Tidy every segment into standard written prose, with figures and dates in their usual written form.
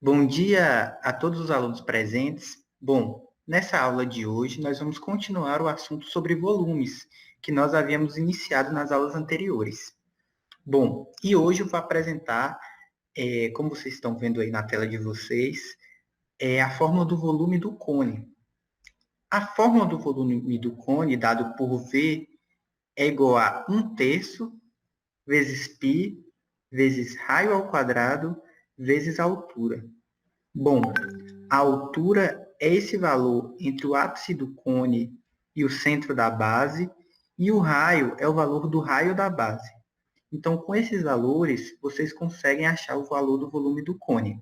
Bom dia a todos os alunos presentes. Bom, nessa aula de hoje nós vamos continuar o assunto sobre volumes, que nós havíamos iniciado nas aulas anteriores. Bom, e hoje eu vou apresentar, como vocês estão vendo aí na tela de vocês, a fórmula do volume do cone. A fórmula do volume do cone, dado por V, é igual a 1/3 vezes π vezes raio ao quadrado vezes a altura. Bom, a altura é esse valor entre o ápice do cone e o centro da base, e o raio é o valor do raio da base. Então, com esses valores, vocês conseguem achar o valor do volume do cone.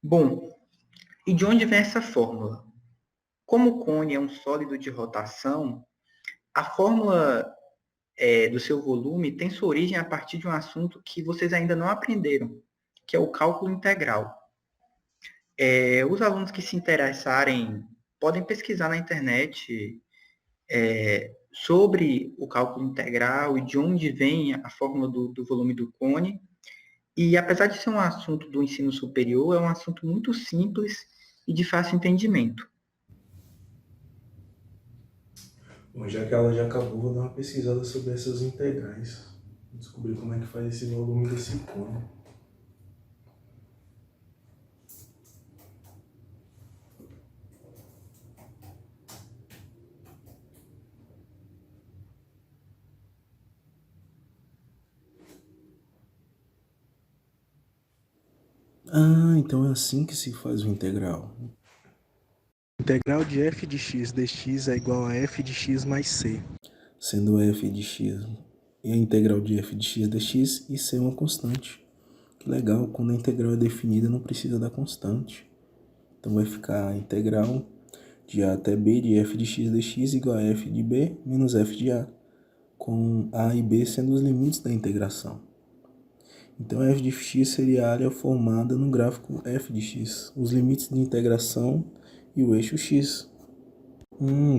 Bom, e de onde vem essa fórmula? Como o cone é um sólido de rotação, a fórmula do seu volume tem sua origem a partir de um assunto que vocês ainda não aprenderam, que é o cálculo integral. Os alunos que se interessarem podem pesquisar na internet sobre o cálculo integral e de onde vem a fórmula do volume do cone. E apesar de ser um assunto do ensino superior, é um assunto muito simples e de fácil entendimento. Bom, já que a aula já acabou, vou dar uma pesquisada sobre essas integrais. Descobrir como é que faz esse volume desse cone. Ah, então é assim que se faz o integral. Integral de f de x dx é igual a f de x mais c. Sendo f de x e a integral de f de x dx e c é uma constante. Que legal, quando a integral é definida não precisa da constante. Então vai ficar a integral de a até b de f de x dx igual a f de b menos f de a, com a e b sendo os limites da integração. Então f de x seria a área formada no gráfico f de x, os limites de integração e o eixo x.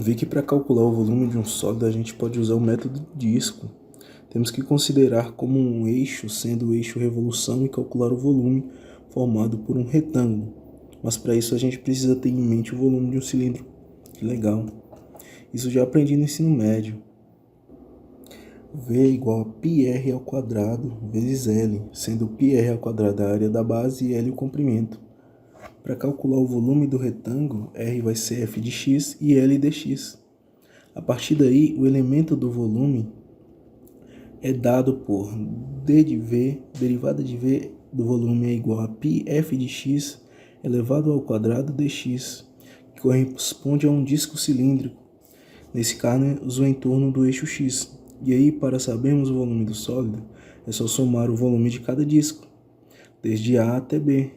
Vi que para calcular o volume de um sólido a gente pode usar o método de disco. Temos que considerar como um eixo sendo o eixo revolução e calcular o volume formado por um retângulo. Mas para isso a gente precisa ter em mente o volume de um cilindro. Que legal! Isso já aprendi no ensino médio. V é igual a πr ao quadrado vezes L, sendo πr ao quadrado a área da base e L o comprimento. Para calcular o volume do retângulo, R vai ser f de x e L dx. A partir daí, o elemento do volume é dado por d de V, derivada de V do volume é igual a πf de x elevado ao quadrado dx, que corresponde a um disco cilíndrico, nesse caso em torno do eixo x. E aí, para sabermos o volume do sólido, é só somar o volume de cada disco, desde A até B.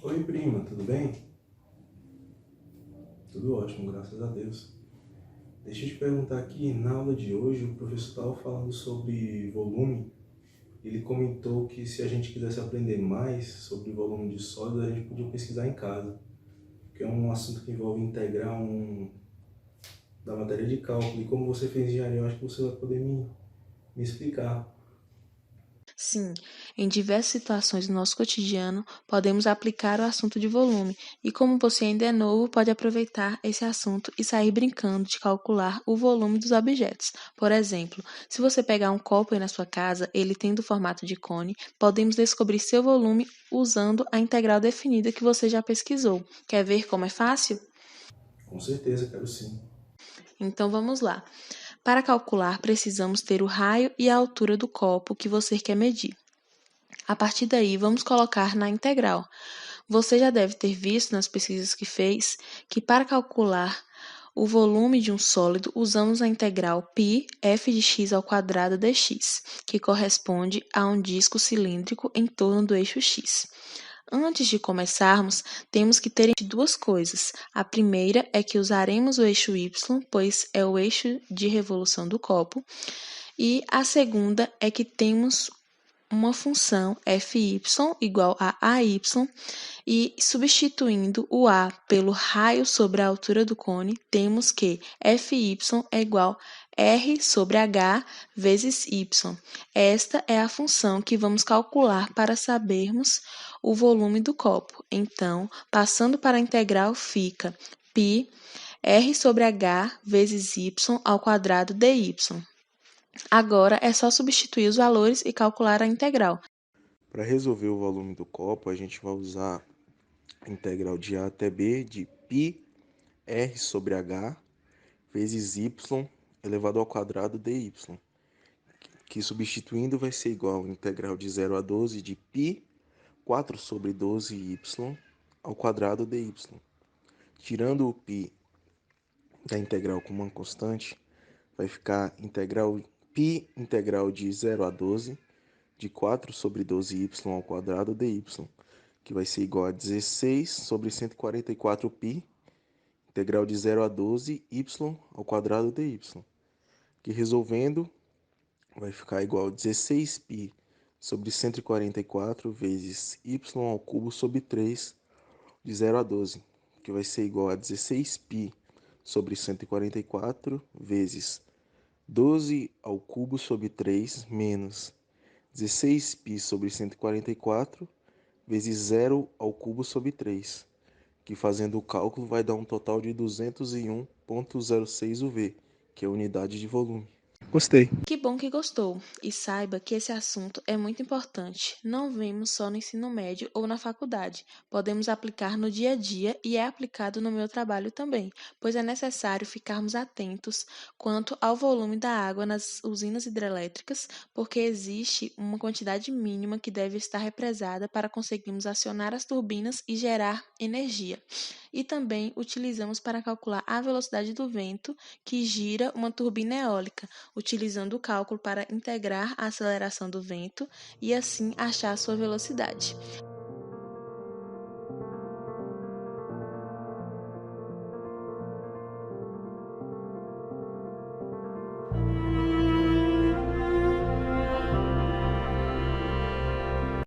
Oi, prima, tudo bem? Tudo ótimo, graças a Deus. Deixa eu te perguntar aqui, na aula de hoje, o professor estava falando sobre volume. Ele comentou que se a gente quisesse aprender mais sobre volume de sólido, a gente podia pesquisar em casa, que é um assunto que envolve integral da matéria de cálculo. E como você fez engenharia, eu acho que você vai poder me explicar. Sim, em diversas situações do nosso cotidiano, podemos aplicar o assunto de volume, e como você ainda é novo, pode aproveitar esse assunto e sair brincando de calcular o volume dos objetos. Por exemplo, se você pegar um copo aí na sua casa, ele tendo o formato de cone, podemos descobrir seu volume usando a integral definida que você já pesquisou. Quer ver como é fácil? Com certeza, quero sim. Então vamos lá. Para calcular, precisamos ter o raio e a altura do copo que você quer medir. A partir daí, vamos colocar na integral. Você já deve ter visto nas pesquisas que fez que para calcular o volume de um sólido, usamos a integral π f de x ao quadrado dx, que corresponde a um disco cilíndrico em torno do eixo x. Antes de começarmos, temos que ter em mente duas coisas. A primeira é que usaremos o eixo y, pois é o eixo de revolução do copo, e a segunda é que temos uma função fy igual a ay, e substituindo o a pelo raio sobre a altura do cone, temos que fy é igual R sobre H vezes Y. Esta é a função que vamos calcular para sabermos o volume do copo. Então, passando para a integral, fica π R sobre H vezes Y ao quadrado dy. Agora é só substituir os valores e calcular a integral. Para resolver o volume do copo, a gente vai usar a integral de A até B de π R sobre H vezes Y elevado ao quadrado dy, que substituindo vai ser igual a integral de 0 a 12 de π 4 sobre 12y ao quadrado dy. Tirando o π da integral como uma constante, vai ficar π integral de 0 a 12 de 4 sobre 12y ao quadrado dy, que vai ser igual a 16 sobre 144π, integral de 0 a 12 y ao quadrado dy, que resolvendo vai ficar igual a 16π sobre 144 vezes y ao cubo sobre 3 de 0 a 12, que vai ser igual a 16π sobre 144 vezes 12 ao cubo sobre 3 menos 16π sobre 144 vezes 0 ao cubo sobre 3, que fazendo o cálculo vai dar um total de 201,06 UV, que é a unidade de volume. Gostei. Que bom que gostou! E saiba que esse assunto é muito importante. Não vemos só no ensino médio ou na faculdade. Podemos aplicar no dia a dia e é aplicado no meu trabalho também, pois é necessário ficarmos atentos quanto ao volume da água nas usinas hidrelétricas, porque existe uma quantidade mínima que deve estar represada para conseguirmos acionar as turbinas e gerar energia. E também utilizamos para calcular a velocidade do vento que gira uma turbina eólica, utilizando o cálculo para integrar a aceleração do vento e assim achar sua velocidade.